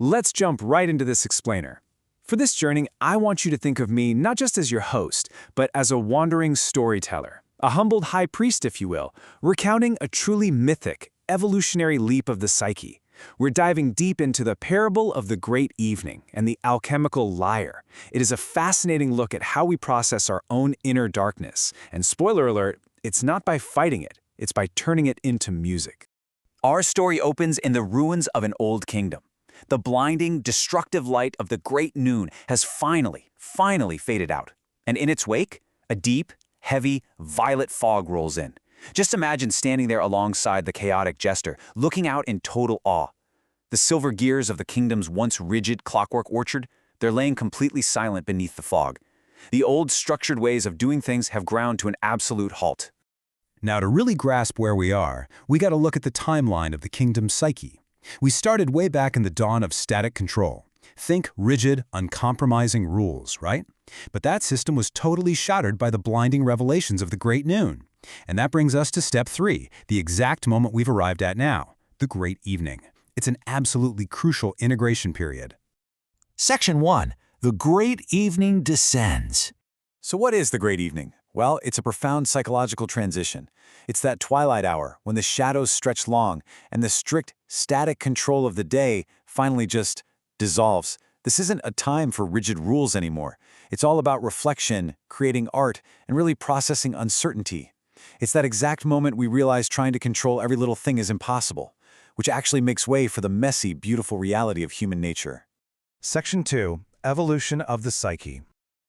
Let's jump right into this explainer. For this journey, I want you to think of me not just as your host, but as a wandering storyteller, a humbled high priest, if you will, recounting a truly mythic, evolutionary leap of the psyche. We're diving deep into the parable of the great evening and the alchemical lyre. It is a fascinating look at how we process our own inner darkness. And spoiler alert, it's not by fighting it, it's by turning it into music. Our story opens in the ruins of an old kingdom. The blinding, destructive light of the great noon has finally faded out. And in its wake, a deep, heavy, violet fog rolls in. Just imagine standing there alongside the chaotic jester, looking out in total awe. The silver gears of the kingdom's once rigid clockwork orchard, they're laying completely silent beneath the fog. The old structured ways of doing things have ground to an absolute halt. Now, to really grasp where we are, we got to look at the timeline of the kingdom's psyche. We started way back in the dawn of static control. Think rigid, uncompromising rules, right? But that system was totally shattered by the blinding revelations of the Great Noon. And that brings us to step 3, the exact moment we've arrived at now, the Great Evening. It's an absolutely crucial integration period. Section 1. The Great Evening descends. So what is the Great Evening? Well, it's a profound psychological transition. It's that twilight hour when the shadows stretch long and the strict, static control of the day finally just dissolves. This isn't a time for rigid rules anymore. It's all about reflection, creating art, and really processing uncertainty. It's that exact moment we realize trying to control every little thing is impossible, which actually makes way for the messy, beautiful reality of human nature. Section 2. Evolution of the Psyche.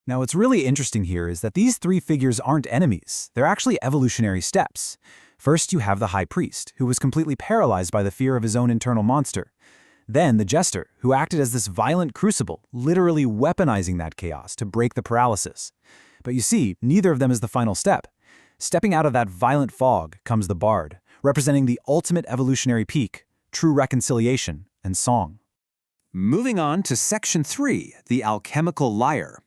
Now, what's really interesting here is that these 3 figures aren't enemies. They're actually evolutionary steps. First, you have the high priest, who was completely paralyzed by the fear of his own internal monster. Then the jester, who acted as this violent crucible, literally weaponizing that chaos to break the paralysis. But you see, neither of them is the final step. Stepping out of that violent fog comes the bard, representing the ultimate evolutionary peak, true reconciliation and song. Moving on to Section 3, the alchemical lyre.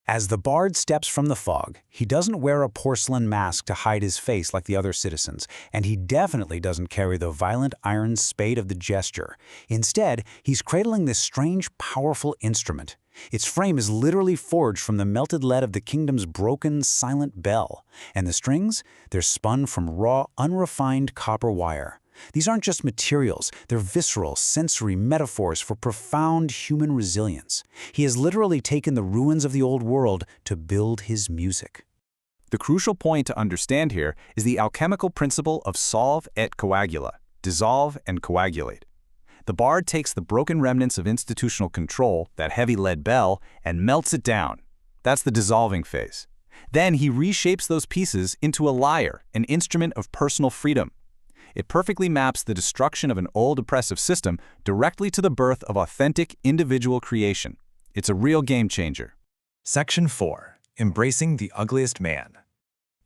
As the bard steps from the fog, he doesn't wear a porcelain mask to hide his face like the other citizens, and he definitely doesn't carry the violent iron spade of the jester. Instead, he's cradling this strange, powerful instrument. Its frame is literally forged from the melted lead of the kingdom's broken, silent bell. And the strings? They're spun from raw, unrefined copper wire. These aren't just materials, they're visceral, sensory metaphors for profound human resilience. He has literally taken the ruins of the old world to build his music. The crucial point to understand here is the alchemical principle of solve et coagula, dissolve and coagulate. The bard takes the broken remnants of institutional control, that heavy lead bell, and melts it down. That's the dissolving phase. Then he reshapes those pieces into a lyre, an instrument of personal freedom. It perfectly maps the destruction of an old oppressive system directly to the birth of authentic individual creation. It's a real game changer. Section 4. Embracing the Ugliest Man.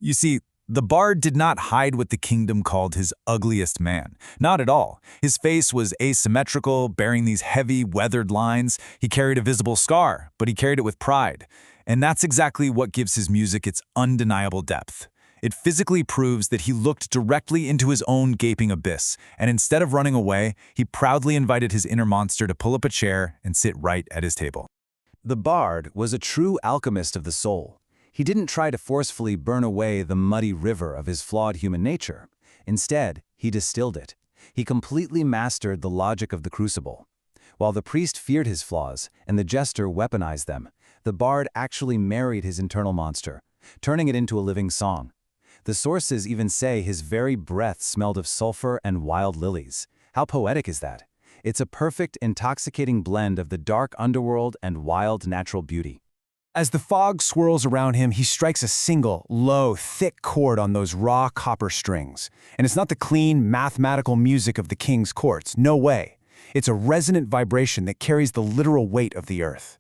You see, the bard did not hide what the kingdom called his ugliest man. Not at all. His face was asymmetrical, bearing these heavy, weathered lines. He carried a visible scar, but he carried it with pride. And that's exactly what gives his music its undeniable depth. It physically proves that he looked directly into his own gaping abyss, and instead of running away, he proudly invited his inner monster to pull up a chair and sit right at his table. The bard was a true alchemist of the soul. He didn't try to forcefully burn away the muddy river of his flawed human nature. Instead, he distilled it. He completely mastered the logic of the crucible. While the priest feared his flaws and the jester weaponized them, the bard actually married his internal monster, turning it into a living song. The sources even say his very breath smelled of sulfur and wild lilies. How poetic is that? It's a perfect, intoxicating blend of the dark underworld and wild natural beauty. As the fog swirls around him, he strikes a single, low, thick chord on those raw copper strings. And it's not the clean, mathematical music of the king's courts. No way. It's a resonant vibration that carries the literal weight of the earth.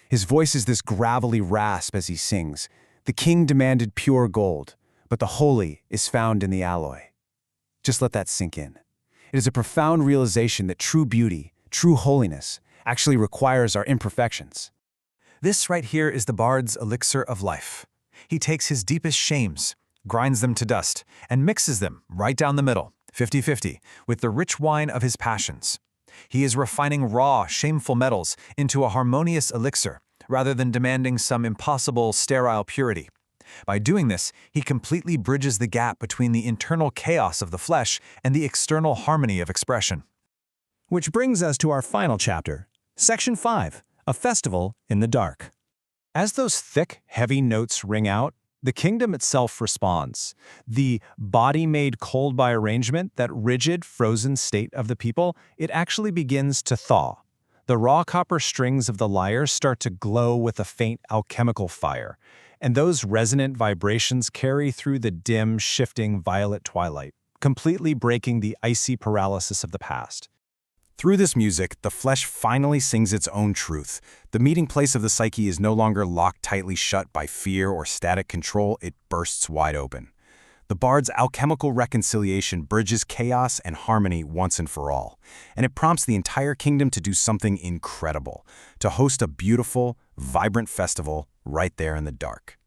His voice is this gravelly rasp as he sings. The king demanded pure gold, but the holy is found in the alloy. Just let that sink in. It is a profound realization that true beauty, true holiness, actually requires our imperfections. This right here is the bard's elixir of life. He takes his deepest shames, grinds them to dust, and mixes them right down the middle, 50-50, with the rich wine of his passions. He is refining raw, shameful metals into a harmonious elixir, rather than demanding some impossible, sterile purity. By doing this, he completely bridges the gap between the internal chaos of the flesh and the external harmony of expression. Which brings us to our final chapter, Section 5, A Festival in the Dark. As those thick, heavy notes ring out, the kingdom itself responds. The body-made cold by arrangement, that rigid, frozen state of the people, it actually begins to thaw. The raw copper strings of the lyre start to glow with a faint alchemical fire, and those resonant vibrations carry through the dim, shifting violet twilight, completely breaking the icy paralysis of the past. Through this music, the flesh finally sings its own truth. The meeting place of the psyche is no longer locked tightly shut by fear or static control, it bursts wide open. The bard's alchemical reconciliation bridges chaos and harmony once and for all, and it prompts the entire kingdom to do something incredible, to host a beautiful, vibrant festival right there in the dark.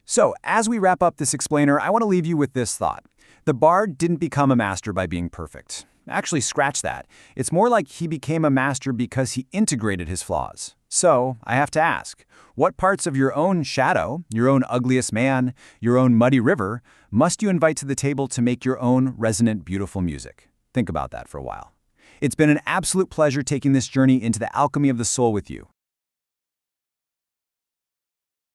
So, as we wrap up this explainer, I want to leave you with this thought. The bard didn't become a master by being perfect. Actually, scratch that. It's more like he became a master because he integrated his flaws. So, I have to ask, what parts of your own shadow, your own ugliest man, your own muddy river, must you invite to the table to make your own resonant, beautiful music? Think about that for a while. It's been an absolute pleasure taking this journey into the alchemy of the soul with you.